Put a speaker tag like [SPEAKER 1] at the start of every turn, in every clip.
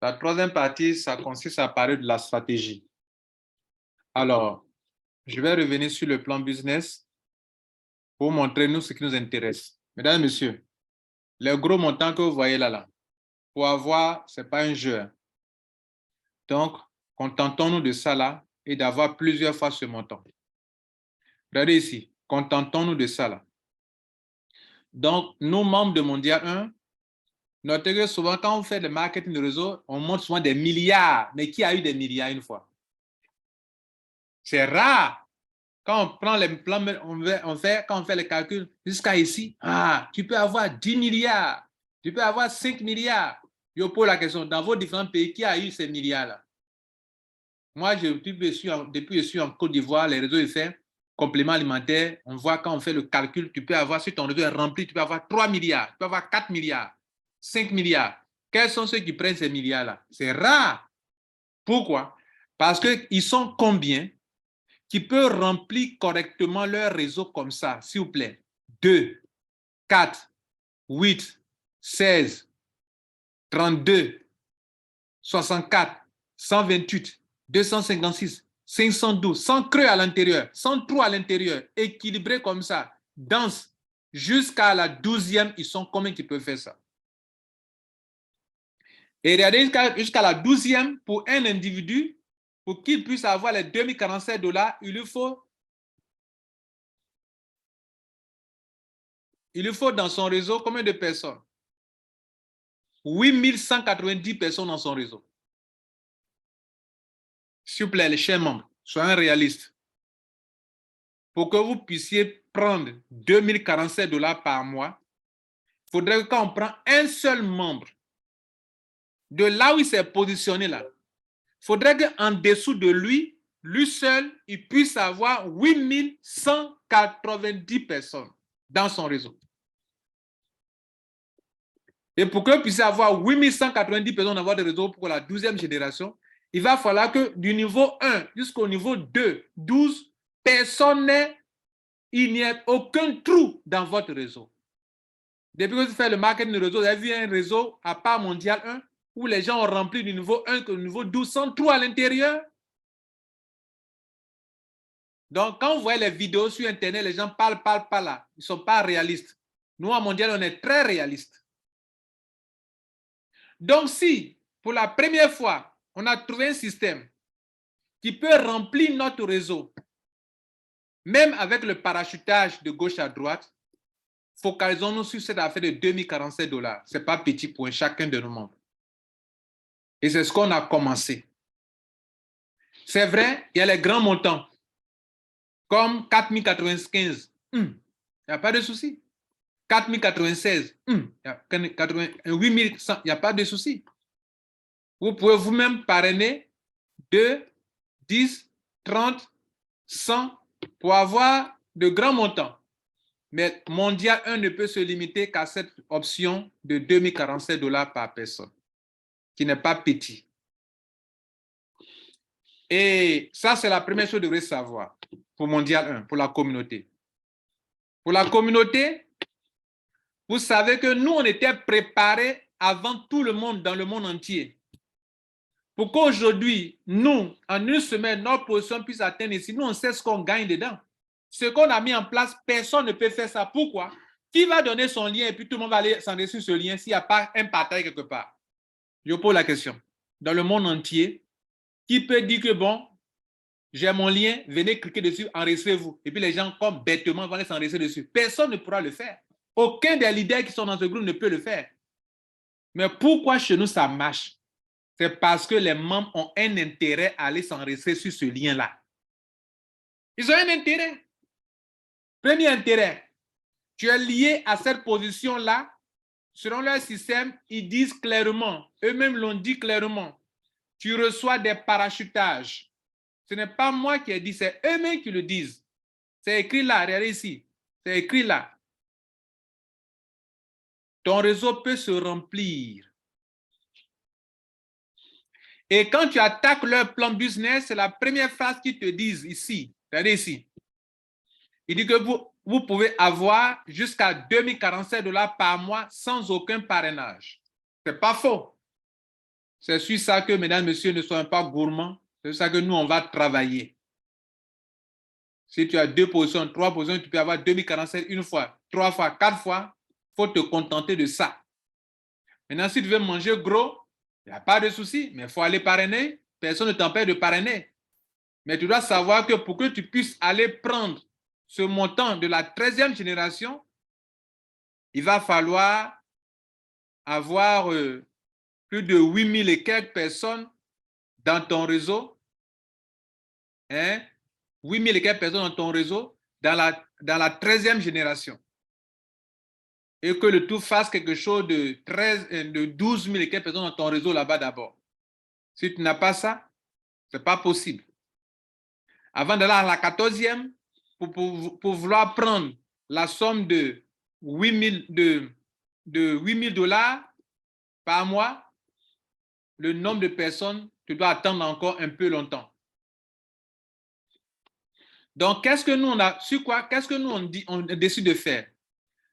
[SPEAKER 1] La troisième partie, ça consiste à parler de la stratégie. Alors, je vais revenir sur le plan business pour montrer nous ce qui nous intéresse. Mesdames et messieurs, les gros montants que vous voyez là, pour avoir, ce n'est pas un jeu. Donc, contentons-nous de ça là et d'avoir plusieurs fois ce montant. Regardez ici, contentons-nous de ça là. Donc, nous, membres de Mondial 1, notez que souvent, quand on fait le marketing de réseau, on montre souvent des milliards. Mais qui a eu des milliards une fois? C'est rare. Quand on prend les plans, quand on fait les calculs jusqu'à ici, tu peux avoir 10 milliards, tu peux avoir 5 milliards. Je pose la question, dans vos différents pays, qui a eu ces milliards-là? Moi, depuis que je suis en Côte d'Ivoire, les réseaux effets, compléments alimentaires, on voit quand on fait le calcul, tu peux avoir, si ton réseau est rempli, tu peux avoir 3 milliards, tu peux avoir 4 milliards, 5 milliards. Quels sont ceux qui prennent ces milliards-là? C'est rare. Pourquoi? Parce qu'ils sont combien qui peuvent remplir correctement leur réseau comme ça, s'il vous plaît? 2, 4, 8, 16, 32, 64, 128, 256, 512, sans creux à l'intérieur, sans trou à l'intérieur, équilibré comme ça, dense, jusqu'à la 12e, ils sont combien qui peuvent faire ça? Et regardez jusqu'à la 12e, pour un individu, pour qu'il puisse avoir les 2047 $, il lui faut dans son réseau combien de personnes? 8190 personnes dans son réseau. S'il vous plaît, les chers membres, soyez réalistes. Pour que vous puissiez prendre 2047 $ par mois, il faudrait que quand on prend un seul membre, de là où il s'est positionné là, il faudrait qu'en dessous de lui, lui seul, il puisse avoir 8190 personnes dans son réseau. Et pour que vous puissiez avoir 8190 personnes dans votre réseau pour la 12e génération, il va falloir que du niveau 1 jusqu'au niveau 2, 12, personne il n'y ait aucun trou dans votre réseau. Depuis que vous faites le marketing de réseau, vous avez vu un réseau à part Mondial 1 où les gens ont rempli du niveau 1 que du niveau 12 sans trou à l'intérieur. Donc, quand vous voyez les vidéos sur Internet, les gens parlent là. Ils ne sont pas réalistes. Nous, à Mondial, on est très réalistes. Donc, si, pour la première fois, on a trouvé un système qui peut remplir notre réseau, même avec le parachutage de gauche à droite, focalisons-nous sur cette affaire de 2047 $. Ce n'est pas petit pour chacun de nos membres. Et c'est ce qu'on a commencé. C'est vrai, il y a les grands montants, comme 4095. Il n'y a pas de souci. 4096. 8100. Il n'y a pas de souci. Vous pouvez vous-même parrainer 2, 10, 30, 100 pour avoir de grands montants. Mais Mondial 1 ne peut se limiter qu'à cette option de 2047 $ par personne, qui n'est pas petit. Et ça, c'est la première chose que vous devrez savoir pour Mondial 1, pour la communauté. Pour la communauté, vous savez que nous, on était préparés avant tout le monde, dans le monde entier. Pour qu'aujourd'hui, nous, en une semaine, notre position puisse atteindre ici, nous, on sait ce qu'on gagne dedans. Ce qu'on a mis en place, personne ne peut faire ça. Pourquoi? Qui va donner son lien et puis tout le monde va aller s'enregistrer sur ce lien s'il n'y a pas un partage quelque part? Je pose la question. Dans le monde entier, qui peut dire que bon, j'ai mon lien, venez cliquer dessus, enregistrez-vous. Et puis les gens, comme bêtement, vont aller s'enregistrer dessus. Personne ne pourra le faire. Aucun des leaders qui sont dans ce groupe ne peut le faire. Mais pourquoi chez nous ça marche? C'est parce que les membres ont un intérêt à aller s'enregistrer sur ce lien-là. Ils ont un intérêt. Premier intérêt, tu es lié à cette position-là. Selon leur système, ils disent clairement, eux-mêmes l'ont dit clairement, tu reçois des parachutages. Ce n'est pas moi qui ai dit, c'est eux-mêmes qui le disent. C'est écrit là, regardez ici. C'est écrit là. Ton réseau peut se remplir. Et quand tu attaques leur plan business, c'est la première phrase qu'ils te disent ici. Regardez ici. Il dit que vous pouvez avoir jusqu'à 2047 $ par mois sans aucun parrainage. Ce n'est pas faux. C'est sur ça que, mesdames, messieurs, ne soyons pas gourmands. C'est sur ça que nous, on va travailler. Si tu as 2 positions, 3 positions, tu peux avoir 2047 une fois, 3 fois, 4 fois. Il faut te contenter de ça. Maintenant, si tu veux manger gros, il n'y a pas de souci, mais il faut aller parrainer. Personne ne t'empêche de parrainer. Mais tu dois savoir que pour que tu puisses aller prendre ce montant de la 13e génération, il va falloir avoir plus de 8000 et quelques personnes dans ton réseau. 8000 et quelques personnes dans ton réseau dans la 13e génération. Et que le tout fasse quelque chose de 12 000 et quelques personnes dans ton réseau là-bas d'abord. Si tu n'as pas ça, ce n'est pas possible. Avant d'aller à la 14e, pour vouloir prendre la somme de 8 000 dollars par mois, le nombre de personnes, tu dois attendre encore un peu longtemps. Donc, qu'est-ce que nous, on a sur quoi? Qu'est-ce que nous, on décide de faire?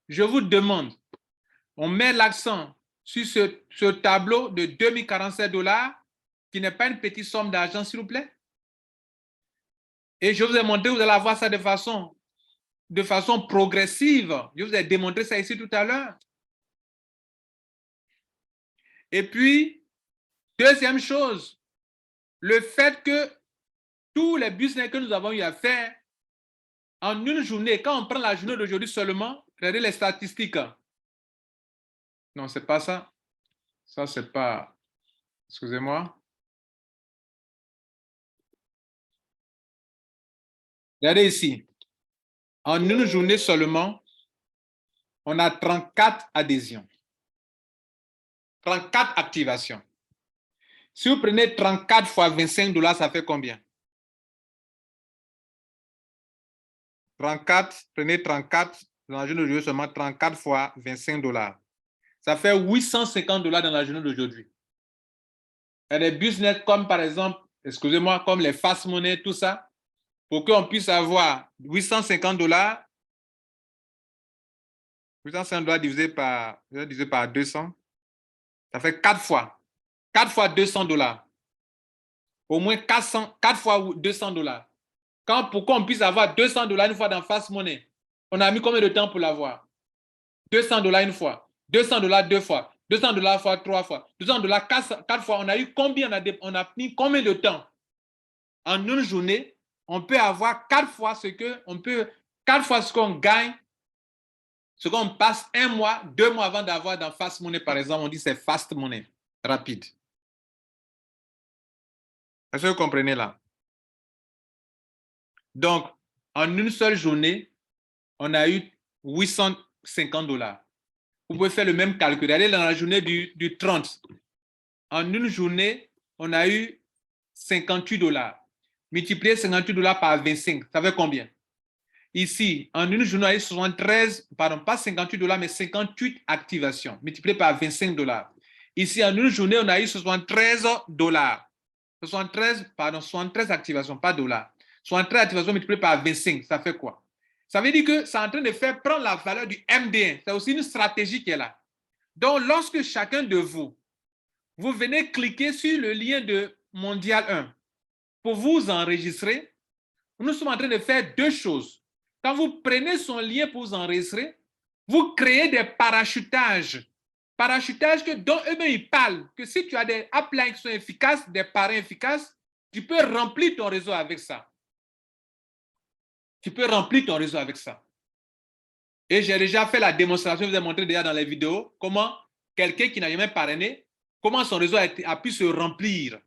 [SPEAKER 1] Je vous demande, on met l'accent sur ce tableau de 2047 dollars, qui n'est pas une petite somme d'argent, s'il vous plaît. Et je vous ai montré, vous allez avoir ça de façon progressive. Je vous ai démontré ça ici tout à l'heure. Et puis, deuxième chose, le fait que tous les business que nous avons eu à faire, en une journée, quand on prend la journée d'aujourd'hui seulement, regardez les statistiques. Non, c'est pas ça. Ça, c'est pas... Excusez-moi. Regardez ici. En une journée seulement, on a 34 adhésions. 34 activations. Si vous prenez 34 fois 25 dollars, ça fait combien? 34, prenez 34, dans la journée d'aujourd'hui, seulement 34 fois 25 dollars. Ça fait 850 dollars dans la journée d'aujourd'hui. Il y a des business comme par exemple, excusez-moi, comme les fast money, tout ça, pour qu'on puisse avoir 850 dollars, 850 dollars divisé par 200, ça fait 4 fois. 4 fois 200 dollars. Au moins 4 fois 200 dollars. Pour qu'on puisse avoir 200 dollars une fois dans fast money, on a mis combien de temps pour l'avoir? 200 dollars une fois, 200 dollars 2 fois, 200 dollars fois 3 fois, 200 dollars 4 fois. On a eu combien? On a mis combien de temps? En une journée, on peut avoir 4 fois ce qu'on gagne, ce qu'on passe 1 mois, 2 mois avant d'avoir dans fast money, par exemple. On dit c'est fast money, rapide. Est-ce que vous comprenez là? Donc, en une seule journée, on a eu 850 dollars. Vous pouvez faire le même calcul. Allez dans la journée du 30. En une journée, on a eu 58 dollars. Multiplier 58 dollars par 25, ça fait combien? Ici, en une journée, on a eu 73, pardon, pas 58 dollars, mais 58 activations, multiplié par 25 dollars. Ici, en une journée, on a eu 73 dollars. 73 activations, pas dollars. 73 activations multipliées par 25, ça fait quoi? Ça veut dire que c'est en train de faire prendre la valeur du MD1. C'est aussi une stratégie qui est là. Donc, lorsque chacun de vous venez cliquer sur le lien de Mondial 1 pour vous enregistrer, nous sommes en train de faire 2 choses. Quand vous prenez son lien pour vous enregistrer, vous créez des parachutages. Parachutages dont eux-mêmes ils parlent. Que si tu as des uplines qui sont efficaces, des parrains efficaces, tu peux remplir ton réseau avec ça. Tu peux remplir ton réseau avec ça. Et j'ai déjà fait la démonstration, je vous ai montré déjà dans les vidéos, comment quelqu'un qui n'a jamais parrainé, comment son réseau a pu se remplir.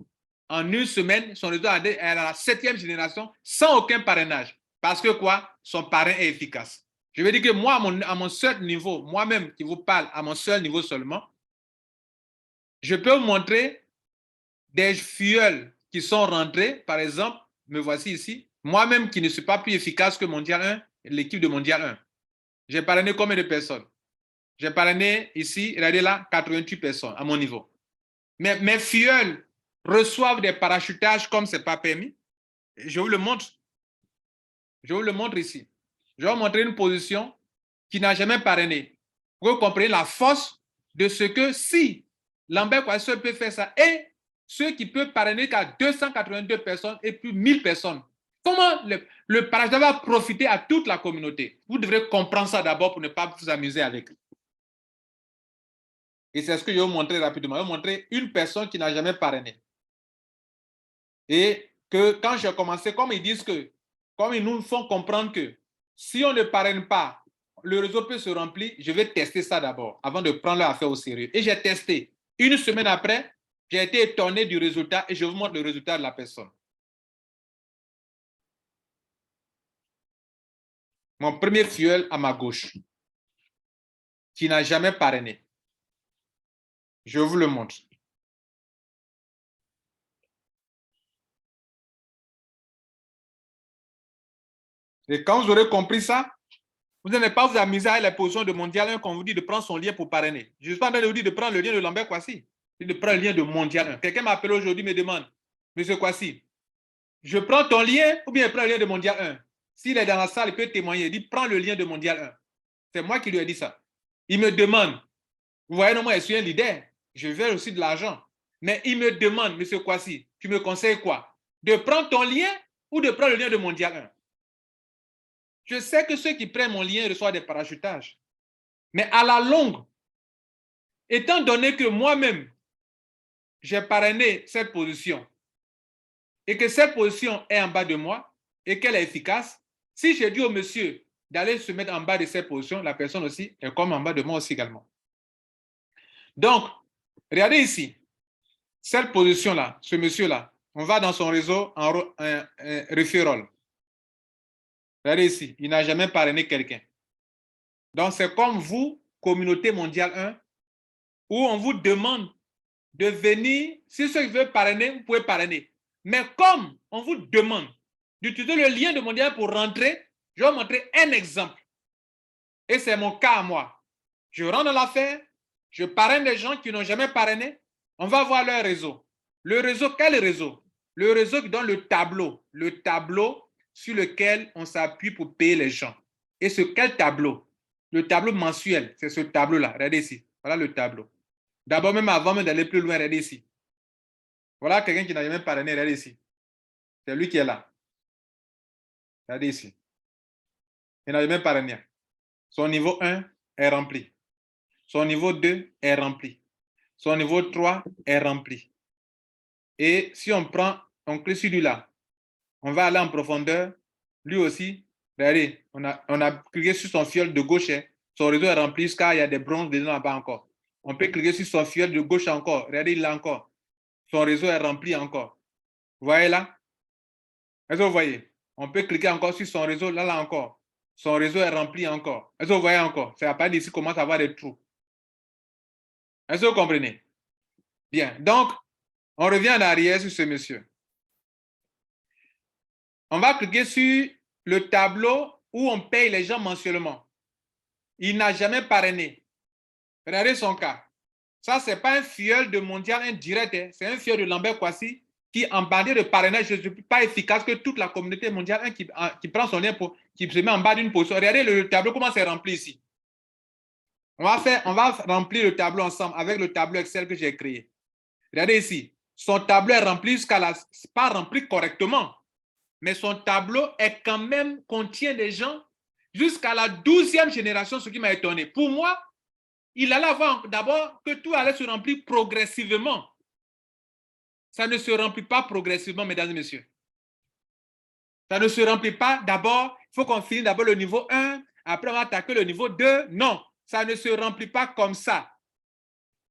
[SPEAKER 1] En une semaine, son réseau est à la 7e génération sans aucun parrainage. Parce que quoi? Son parrain est efficace. Je veux dire que moi, à mon seul niveau, moi-même qui vous parle à mon seul niveau seulement, je peux vous montrer des fuels qui sont rentrés. Par exemple, me voici ici. Moi-même qui ne suis pas plus efficace que Mondial 1, l'équipe de Mondial 1. J'ai parrainé combien de personnes? J'ai parrainé ici, regardez là, 88 personnes à mon niveau. Mais mes fuels reçoivent des parachutages comme ce n'est pas permis. Je vous le montre. Je vous le montre ici. Je vais vous montrer une position qui n'a jamais parrainé. Pour que vous compreniez la force de ce que si Lambert Kwasio peut faire ça et ceux qui peuvent parrainer qu'à 282 personnes et plus 1000 personnes. Comment le parrainage va profiter à toute la communauté? Vous devrez comprendre ça d'abord pour ne pas vous amuser avec. Et c'est ce que je vais vous montrer rapidement. Je vais vous montrer une personne qui n'a jamais parrainé. Et que quand j'ai commencé, comme ils disent que, comme ils nous font comprendre que si on ne parraine pas, le réseau peut se remplir, je vais tester ça d'abord avant de prendre l'affaire au sérieux. Et j'ai testé. Une semaine après, j'ai été étonné du résultat et je vous montre le résultat de la personne. Mon premier filleul à ma gauche, qui n'a jamais parrainé. Je vous le montre. Et quand vous aurez compris ça, vous n'allez pas vous amuser à la position de Mondial 1 qu'on vous dit de prendre son lien pour parrainer. Je ne suis pas en train de vous dire de prendre le lien de Lambert Kouassi, de prendre le lien de Mondial 1. Quelqu'un m'appelle aujourd'hui, me demande, Monsieur Kouassi, je prends ton lien ou bien je prends le lien de Mondial 1? S'il est dans la salle, il peut témoigner. Il dit, prends le lien de Mondial 1. C'est moi qui lui ai dit ça. Il me demande, vous voyez, non, moi, je suis un leader. Je veux aussi de l'argent. Mais il me demande, Monsieur Kouassi, tu me conseilles quoi? De prendre ton lien ou de prendre le lien de Mondial 1? Je sais que ceux qui prennent mon lien reçoivent des parachutages. Mais à la longue, étant donné que moi-même, j'ai parrainé cette position et que cette position est en bas de moi et qu'elle est efficace, si je dis au monsieur d'aller se mettre en bas de cette position, la personne aussi est comme en bas de moi aussi également. Donc, regardez ici, cette position-là, ce monsieur-là, on va dans son réseau en referral. Regardez ici, il n'a jamais parrainé quelqu'un. Donc, c'est comme vous, communauté mondiale 1, où on vous demande de venir, si ceux qui veulent parrainer, vous pouvez parrainer. Mais comme on vous demande d'utiliser le lien de Mondial pour rentrer, je vais vous montrer un exemple. Et c'est mon cas à moi. Je rentre dans l'affaire, je parraine des gens qui n'ont jamais parrainé, on va voir leur réseau. Le réseau, quel réseau? Le réseau qui donne le tableau sur lequel on s'appuie pour payer les gens. Et ce quel tableau? Le tableau mensuel, c'est ce tableau-là. Regardez ici, voilà le tableau. D'abord, même avant même d'aller plus loin, regardez ici. Voilà quelqu'un qui n'a jamais parrainé, regardez ici. C'est lui qui est là. Regardez ici. Il n'a jamais parrainé. Son niveau 1 est rempli. Son niveau 2 est rempli. Son niveau 3 est rempli. Et si on prend, on clique sur lui-là, on va aller en profondeur. Lui aussi, regardez, on a cliqué sur son fiole de gauche. Son réseau est rempli jusqu'à il y a des bronzes dedans là-bas encore. On peut cliquer sur son fiole de gauche encore. Regardez, il l'a encore. Son réseau est rempli encore. Vous voyez là? Est-ce que vous voyez? On peut cliquer encore sur son réseau, là encore. Son réseau est rempli encore. Est-ce que vous voyez encore? C'est à partir d'ici commence à avoir des trous. Est-ce que vous comprenez? Bien. Donc, on revient en arrière sur ce monsieur. On va cliquer sur le tableau où on paye les gens mensuellement. Il n'a jamais parrainé. Regardez son cas. Ça, ce n'est pas un filleul de Mondial indirect. C'est un filleul de Lambert Kouassi qui, en bandit de parrainage, ne suis pas efficace que toute la communauté mondiale qui prend son lien, qui se met en bas d'une position. Regardez le tableau, comment c'est rempli ici. On va remplir le tableau ensemble avec le tableau Excel que j'ai créé. Regardez ici. Son tableau est rempli jusqu'à la... pas rempli correctement, mais son tableau est quand même, contient des gens jusqu'à la 12e génération, ce qui m'a étonné. Pour moi, il allait avoir d'abord que tout allait se remplir progressivement. Ça ne se remplit pas progressivement, mesdames et messieurs. Ça ne se remplit pas d'abord, il faut qu'on finisse d'abord le niveau 1, après on va attaquer le niveau 2. Non, ça ne se remplit pas comme ça.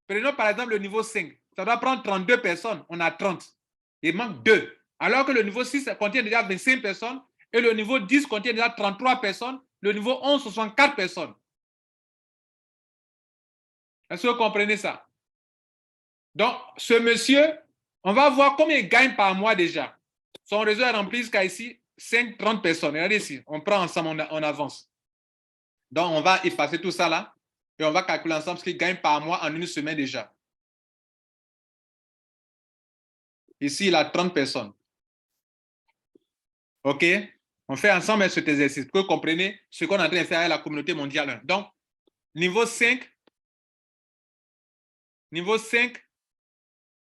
[SPEAKER 1] Prenons par exemple le niveau 5. Ça doit prendre 32 personnes, on a 30. Il manque 2. Alors que le niveau 6 contient déjà 25 personnes et le niveau 10 contient déjà 33 personnes, le niveau 11, 64 personnes. Est-ce que vous comprenez ça? Donc, ce monsieur, on va voir combien il gagne par mois déjà. Son réseau est rempli jusqu'à ici, 30 personnes. Regardez ici, on prend ensemble, on avance. Donc, on va effacer tout ça là et on va calculer ensemble ce qu'il gagne par mois en une semaine déjà. Ici, il a 30 personnes. OK? On fait ensemble cet exercice pour que vous compreniez ce qu'on est en train de faire avec la communauté mondiale. Donc, niveau 5,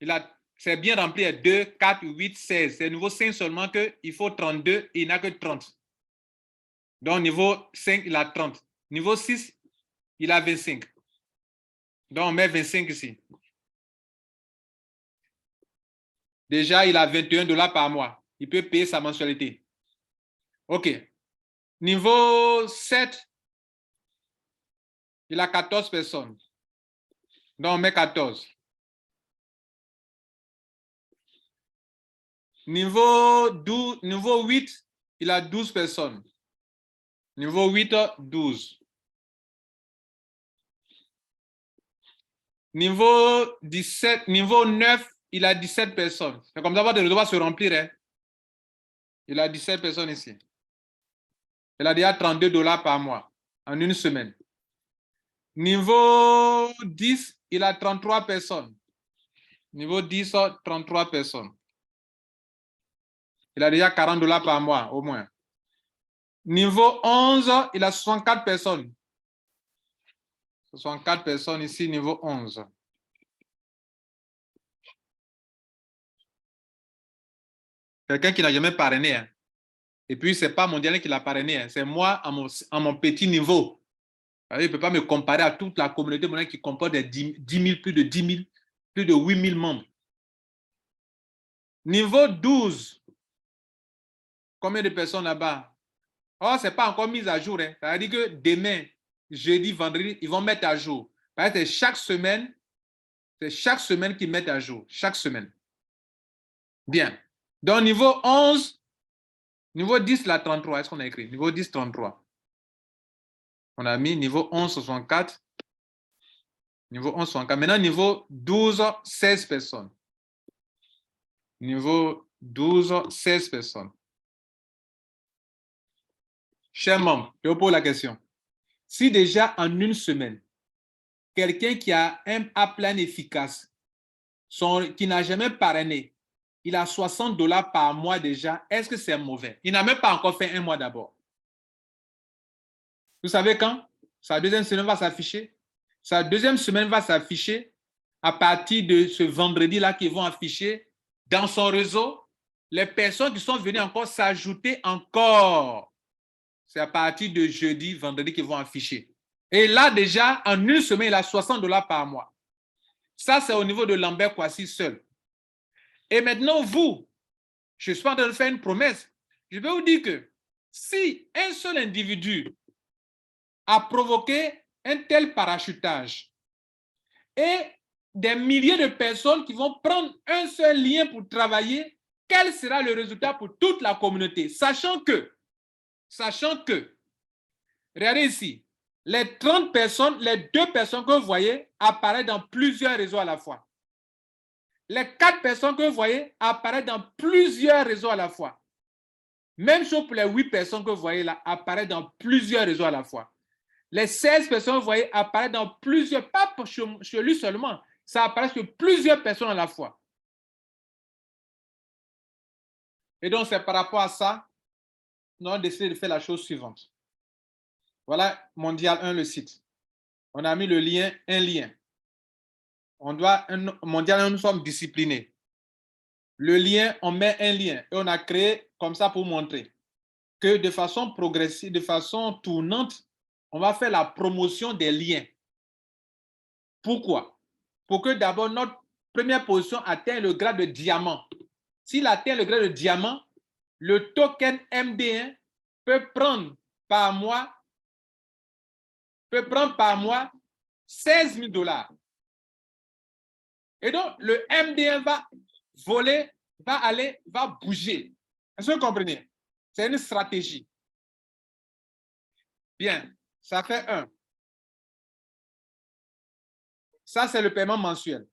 [SPEAKER 1] il a c'est bien rempli à 2, 4, 8, 16. C'est niveau 5 seulement qu'il faut 32 et il n'a que 30. Donc, niveau 5, il a 30. Niveau 6, il a 25. Donc, on met 25 ici. Déjà, il a 21 $ par mois. Il peut payer sa mensualité. OK. Niveau 7, il a 14 personnes. Donc, on met 14. Niveau 8, il a 12 personnes. Niveau 8, 12. Niveau 17, niveau 9, il a 17 personnes. C'est comme ça, votre réseau va se remplir. Hein? Il a 17 personnes ici. Il a déjà 32 $ par mois en une semaine. Niveau 10, il a 33 personnes. Niveau 10, 33 personnes. Il a déjà 40 $ par mois, au moins. Niveau 11, il a 64 personnes. 64 personnes ici, niveau 11. Quelqu'un qui n'a jamais parrainé. Hein. Et puis, ce n'est pas Mondial qui l'a parrainé. Hein. C'est moi à mon petit niveau. Il ne peut pas me comparer à toute la communauté mondiale qui comporte des 10 000, plus de 10 000, plus de 8 000 membres. Niveau 12. Combien de personnes là-bas? Oh, ce n'est pas encore mis à jour. Hein. Ça veut dire que demain, jeudi, vendredi, ils vont mettre à jour. C'est chaque semaine qu'ils mettent à jour. Chaque semaine. Bien. Donc, niveau 11, niveau 10, la 33. Est-ce qu'on a écrit? Niveau 10, 33. On a mis niveau 11, 64. Niveau 11, 64. Maintenant, niveau 12, 16 personnes. Niveau 12, 16 personnes. Chers membres, je vous pose la question. Si déjà en une semaine, quelqu'un qui a un A-plan efficace, qui n'a jamais parrainé, il a 60 $ par mois déjà, est-ce que c'est mauvais? Il n'a même pas encore fait un mois d'abord. Vous savez quand? Sa deuxième semaine va s'afficher. Sa deuxième semaine va s'afficher à partir de ce vendredi-là qu'ils vont afficher dans son réseau les personnes qui sont venues encore s'ajouter encore. C'est à partir de jeudi, vendredi qu'ils vont afficher. Et là, déjà, en une semaine, il a 60 $ par mois. Ça, c'est au niveau de Lambert Kouassi seul. Et maintenant, vous, je ne suis pas en train de faire une promesse. Je vais vous dire que si un seul individu a provoqué un tel parachutage et des milliers de personnes qui vont prendre un seul lien pour travailler, quel sera le résultat pour toute la communauté? Sachant que, regardez ici, les 30 personnes, les 2 personnes que vous voyez apparaissent dans plusieurs réseaux à la fois. Les 4 personnes que vous voyez apparaissent dans plusieurs réseaux à la fois. Même chose pour les 8 personnes que vous voyez là, apparaissent dans plusieurs réseaux à la fois. Les 16 personnes que vous voyez apparaissent dans plusieurs, pas chez lui seulement, ça apparaît sur plusieurs personnes à la fois. Et donc, c'est par rapport à ça, nous avons décidé de faire la chose suivante. Voilà Mondial 1, le site. On a mis le lien, un lien. Mondial 1, nous sommes disciplinés. Le lien, on met un lien et on a créé comme ça pour montrer que de façon progressive, de façon tournante, on va faire la promotion des liens. Pourquoi? Pour que d'abord notre première position atteigne le grade de diamant. S'il atteint le grade de diamant, le token MD1 peut prendre par mois 16 000 $. Et donc, le MD1 va voler, va bouger. Est-ce que vous comprenez? C'est une stratégie. Bien, ça fait 1. Ça, c'est le paiement mensuel.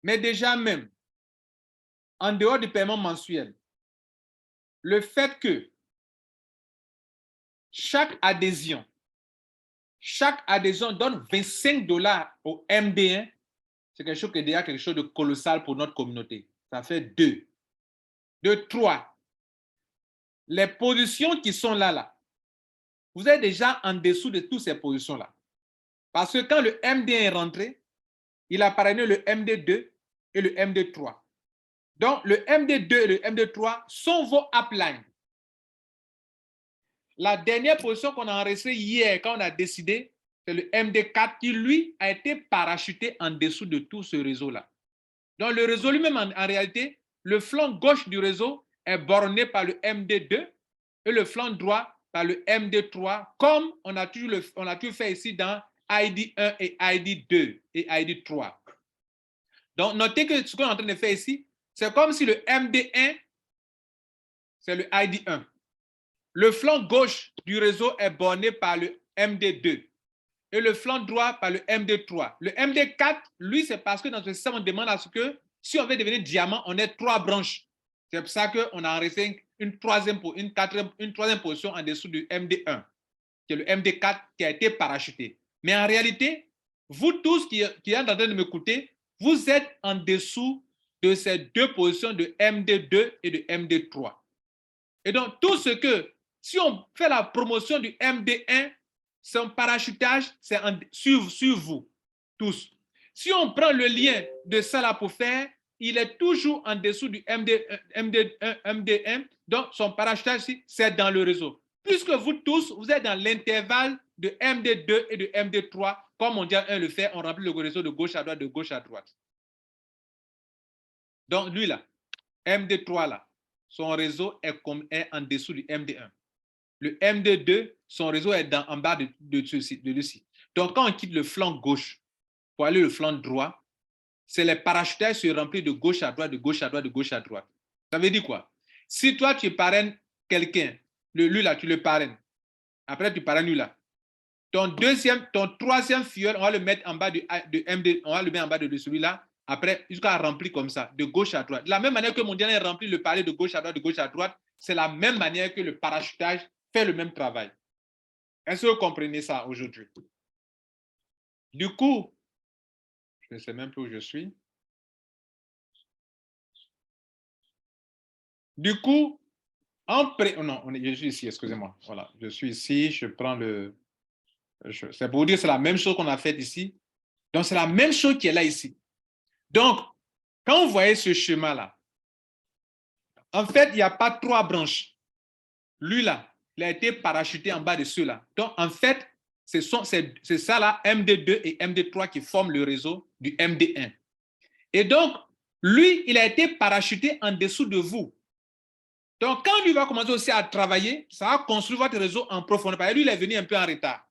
[SPEAKER 1] Mais déjà même, en dehors du paiement mensuel, le fait que chaque adhésion donne 25 $ au MD1, c'est quelque chose qui est déjà quelque chose de colossal pour notre communauté. Ça fait 2. 3. Les positions qui sont là, vous êtes déjà en dessous de toutes ces positions-là. Parce que quand le MD1 est rentré, il a parrainé le MD2 et le MD3. Donc, le MD2 et le MD3 sont vos uplines. La dernière position qu'on a enregistrée hier, quand on a décidé, c'est le MD4 qui, lui, a été parachuté en dessous de tout ce réseau-là. Donc, le réseau lui-même, en réalité, le flanc gauche du réseau est borné par le MD2 et le flanc droit par le MD3, comme on a toujours fait ici dans ID1 et ID2 et ID3. Donc, notez que ce qu'on est en train de faire ici, c'est comme si le MD1, c'est le ID1. Le flanc gauche du réseau est borné par le MD2 et le flanc droit par le MD3. Le MD4, lui, c'est parce que dans ce système, on demande à ce que si on veut devenir diamant, on ait 3 branches. C'est pour ça qu'on a enregistré une troisième position en dessous du MD1, qui est le MD4 qui a été parachuté. Mais en réalité, vous tous qui êtes en train de m'écouter, vous êtes en dessous de ces 2 positions de MD2 et de MD3. Et donc, tout ce que, si on fait la promotion du MD1, son parachutage, c'est sur vous, tous. Si on prend le lien de ça là pour faire, il est toujours en dessous du MD1, donc son parachutage, c'est dans le réseau. Puisque vous tous, vous êtes dans l'intervalle de MD2 et de MD3, comme Mondial 1 le fait, on remplit le réseau de gauche à droite, de gauche à droite. Donc, lui là, MD3 là, son réseau est en dessous du MD1. Le MD2, son réseau est en bas de ceci. Donc, quand on quitte le flanc gauche pour aller le flanc droit, c'est les parachutages se remplissent de gauche à droite, de gauche à droite, de gauche à droite. Ça veut dire quoi? Si toi, tu parraines quelqu'un, lui là, tu le parraines. Après, tu parraines lui là. Ton troisième filleul, on va le mettre en bas de MD, on va le mettre en bas de celui-là. Après, jusqu'à remplir comme ça, de gauche à droite. De la même manière que mon dernier remplit le palier de gauche à droite, c'est la même manière que le parachutage fait le même travail. Est-ce que vous comprenez ça aujourd'hui? Du coup, je ne sais même plus où je suis. Du coup, je suis ici, excusez-moi. Voilà, je suis ici, je prends le... C'est pour dire c'est la même chose qu'on a fait ici. Donc, c'est la même chose qui est là ici. Donc, quand vous voyez ce schéma-là, en fait, il n'y a pas 3 branches. Lui, là, il a été parachuté en bas de ceux-là. Donc, en fait, c'est ça, là, MD2 et MD3 qui forment le réseau du MD1. Et donc, lui, il a été parachuté en dessous de vous. Donc, quand lui va commencer aussi à travailler, ça va construire votre réseau en profondeur. Parce que lui, il est venu un peu en retard.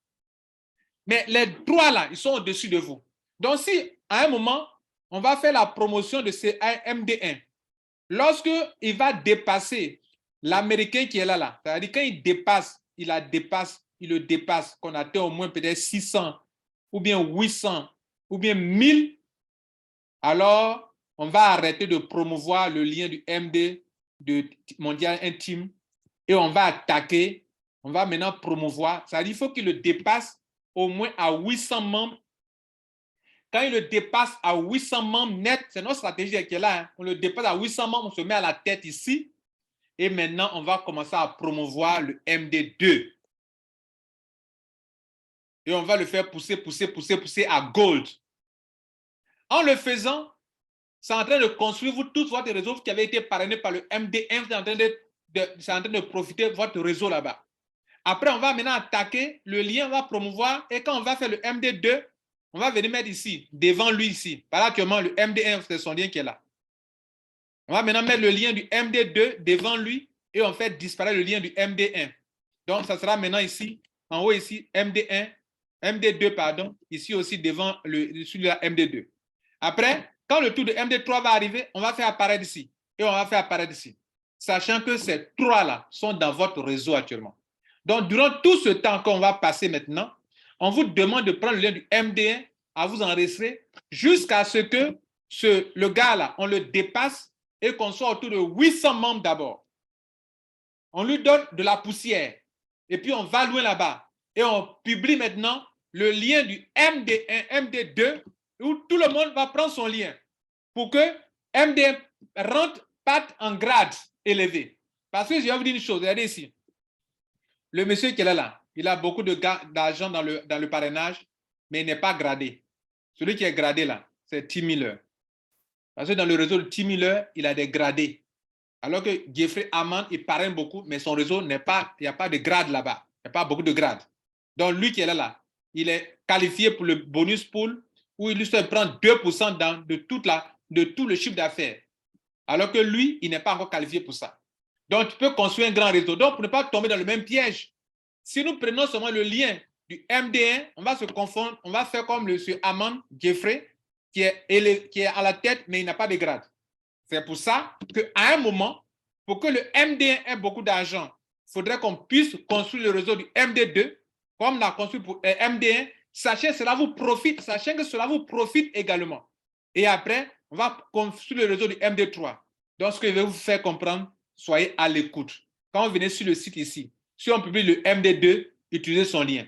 [SPEAKER 1] Mais les 3 là, ils sont au-dessus de vous. Donc, si à un moment, on va faire la promotion de ces MD1, lorsque il va dépasser l'Américain qui est là, c'est-à-dire quand il le dépasse, qu'on atteint au moins peut-être 600, ou bien 800, ou bien 1000, alors on va arrêter de promouvoir le lien du MD de mondial intime et on va attaquer, on va maintenant promouvoir, c'est-à-dire qu'il faut qu'il le dépasse au moins à 800 membres. Quand il le dépasse à 800 membres net, c'est notre stratégie qui est là, hein. On le dépasse à 800 membres, on se met à la tête ici et maintenant on va commencer à promouvoir le MD2 et on va le faire pousser à gold. En le faisant, c'est en train de construire vous tous votre réseau qui avait été parrainé par le MD1, c'est en train de profiter de votre réseau là-bas. Après, on va maintenant attaquer le lien, on va promouvoir et quand on va faire le MD2, on va venir mettre ici, devant lui ici. Par là, actuellement, le MD1, c'est son lien qui est là. On va maintenant mettre le lien du MD2 devant lui et on fait disparaître le lien du MD1. Donc, ça sera maintenant ici, en haut ici, MD2, pardon, ici aussi devant celui-là MD2. Après, quand le tour de MD3 va arriver, on va faire apparaître ici et on va faire apparaître ici. Sachant que ces 3-là sont dans votre réseau actuellement. Donc, durant tout ce temps qu'on va passer maintenant, on vous demande de prendre le lien du MD1 à vous enregistrer jusqu'à ce que le gars-là, on le dépasse et qu'on soit autour de 800 membres d'abord. On lui donne de la poussière et puis on va loin là-bas et on publie maintenant le lien du MD1, MD2 où tout le monde va prendre son lien pour que MD1 parte en grade élevé. Parce que je vais vous dire une chose, regardez ici. Le monsieur qui est là, il a beaucoup d'argent dans le parrainage, mais il n'est pas gradé. Celui qui est gradé là, c'est Tim Miller. Parce que dans le réseau de Tim Miller, il a des gradés. Alors que Jeffrey Hammond, il parraine beaucoup, mais son réseau n'est pas, il n'y a pas de grade là-bas. Il n'y a pas beaucoup de grades. Donc, lui qui est là, il est qualifié pour le bonus pool où il lui se prend 2% de tout le chiffre d'affaires. Alors que lui, il n'est pas encore qualifié pour ça. Donc, tu peux construire un grand réseau. Donc, pour ne pas tomber dans le même piège, si nous prenons seulement le lien du MD1, on va se confondre, on va faire comme M. Hammond, Jeffrey, qui est à la tête, mais il n'a pas de grade. C'est pour ça qu'à un moment, pour que le MD1 ait beaucoup d'argent, il faudrait qu'on puisse construire le réseau du MD2, comme on a construit pour MD1, sachez que cela vous profite également. Et après, on va construire le réseau du MD3. Donc, ce que je vais vous faire comprendre, soyez à l'écoute. Quand vous venez sur le site ici, si on publie le MD2, utilisez son lien.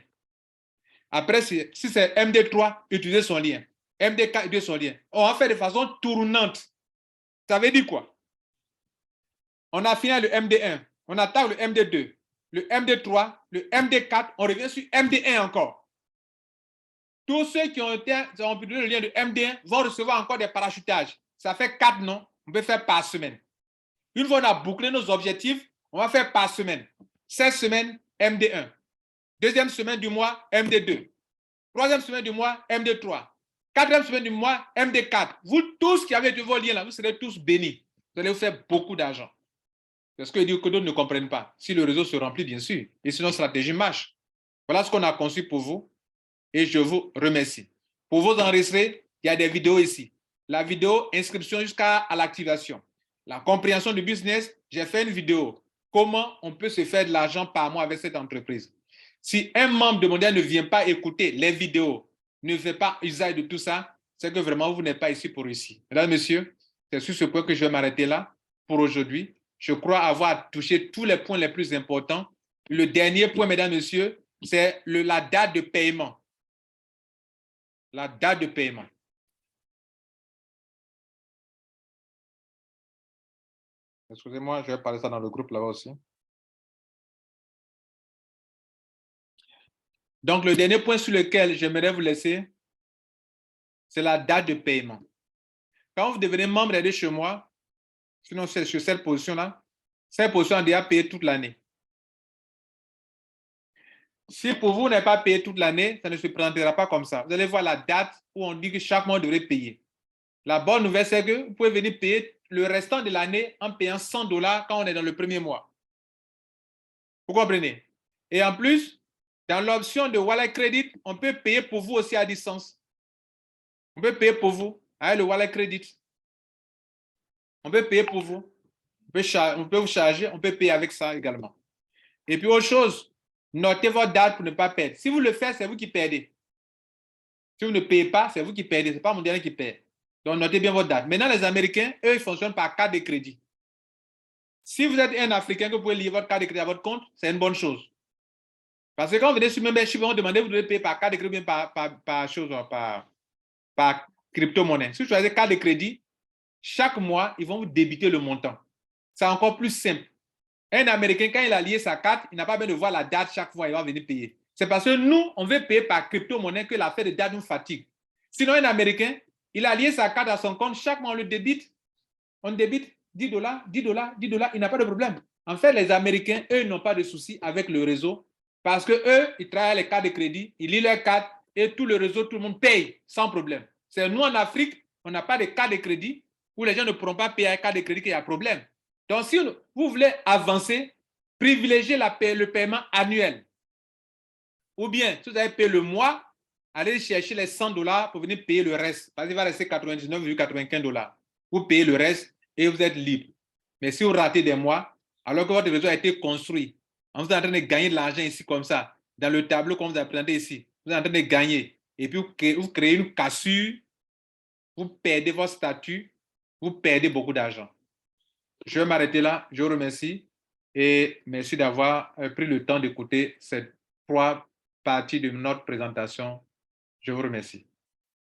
[SPEAKER 1] Après, si c'est MD3, utilisez son lien. MD4, utilisez son lien. On va faire de façon tournante. Ça veut dire quoi? On a fini le MD1, on attaque le MD2, le MD3, le MD4, on revient sur MD1 encore. Tous ceux qui ont publié le lien de MD1 vont recevoir encore des parachutages. Ça fait 4 noms, on peut faire par semaine. Une fois qu'on a bouclé nos objectifs, on va faire par semaine. 16 semaines, MD1. Deuxième semaine du mois, MD2. Troisième semaine du mois, MD3. Quatrième semaine du mois, MD4. Vous tous qui avez vos liens là, vous serez tous bénis. Vous allez vous faire beaucoup d'argent. C'est ce que d'autres ne comprennent pas. Si le réseau se remplit, bien sûr, et si notre stratégie marche. Voilà ce qu'on a conçu pour vous et je vous remercie. Pour vous enregistrer, il y a des vidéos ici. La vidéo inscription jusqu'à l'activation. La compréhension du business, j'ai fait une vidéo. Comment on peut se faire de l'argent par mois avec cette entreprise. Si un membre de Mondial ne vient pas écouter les vidéos, ne fait pas usage de tout ça, c'est que vraiment vous n'êtes pas ici pour réussir. Mesdames, Messieurs, c'est sur ce point que je vais m'arrêter là pour aujourd'hui. Je crois avoir touché tous les points les plus importants. Le dernier point, mesdames, messieurs, c'est la date de paiement. La date de paiement. Excusez-moi, je vais parler ça dans le groupe là-bas aussi. Donc, le dernier point sur lequel j'aimerais vous laisser, c'est la date de paiement. Quand vous devenez membre de chez moi, sinon c'est sur cette position-là, cette position a déjà payé toute l'année. Si pour vous, vous n'avez pas payé toute l'année, ça ne se présentera pas comme ça. Vous allez voir la date où on dit que chaque mois, vous devrez payer. La bonne nouvelle, c'est que vous pouvez venir payer le restant de l'année en payant $100 quand on est dans le premier mois. Vous comprenez? Et en plus, dans l'option de Wallet Credit, on peut payer pour vous aussi à distance. On peut payer pour vous avec le Wallet Credit. On peut payer pour vous. On peut vous charger, on peut payer avec ça également. Et puis autre chose, notez votre date pour ne pas perdre. Si vous le faites, c'est vous qui perdez. Si vous ne payez pas, c'est vous qui perdez. Ce n'est pas mon dernier qui perd. Donc notez bien votre date. Maintenant, les Américains, eux, ils fonctionnent par carte de crédit. Si vous êtes un Africain que vous pouvez lier votre carte de crédit à votre compte, c'est une bonne chose. Parce que quand vous venez sur membership, on demande, vous devez payer par carte de crédit, par crypto-monnaie. Si vous choisissez carte de crédit, chaque mois, ils vont vous débiter le montant. C'est encore plus simple. Un Américain, quand il a lié sa carte, il n'a pas besoin de voir la date chaque fois, il va venir payer. C'est parce que nous, on veut payer par crypto-monnaie que l'affaire de date nous fatigue. Sinon, un Américain, il a lié sa carte à son compte, chaque mois, on le débite. On débite $10, $10, $10, il n'a pas de problème. En fait, les Américains, eux, n'ont pas de souci avec le réseau parce qu'eux, ils travaillent les cartes de crédit, ils lisent leurs cartes et tout le réseau, tout le monde paye sans problème. C'est nous, en Afrique, on n'a pas de carte de crédit où les gens ne pourront pas payer avec carte de crédit qu'il y a problème. Donc, si vous voulez avancer, privilégiez le paiement annuel. Ou bien, si vous avez payé le mois, allez chercher les $100 pour venir payer le reste. Parce qu'il va rester $99,95. Vous payez le reste et vous êtes libre. Mais si vous ratez des mois, alors que votre réseau a été construit, vous êtes en train de gagner de l'argent ici comme ça, dans le tableau qu'on vous a présenté ici, vous êtes en train de gagner. Et puis, vous créez une cassure, vous perdez votre statut, vous perdez beaucoup d'argent. Je vais m'arrêter là. Je vous remercie et merci d'avoir pris le temps d'écouter ces 3 parties de notre présentation. Je vous remercie.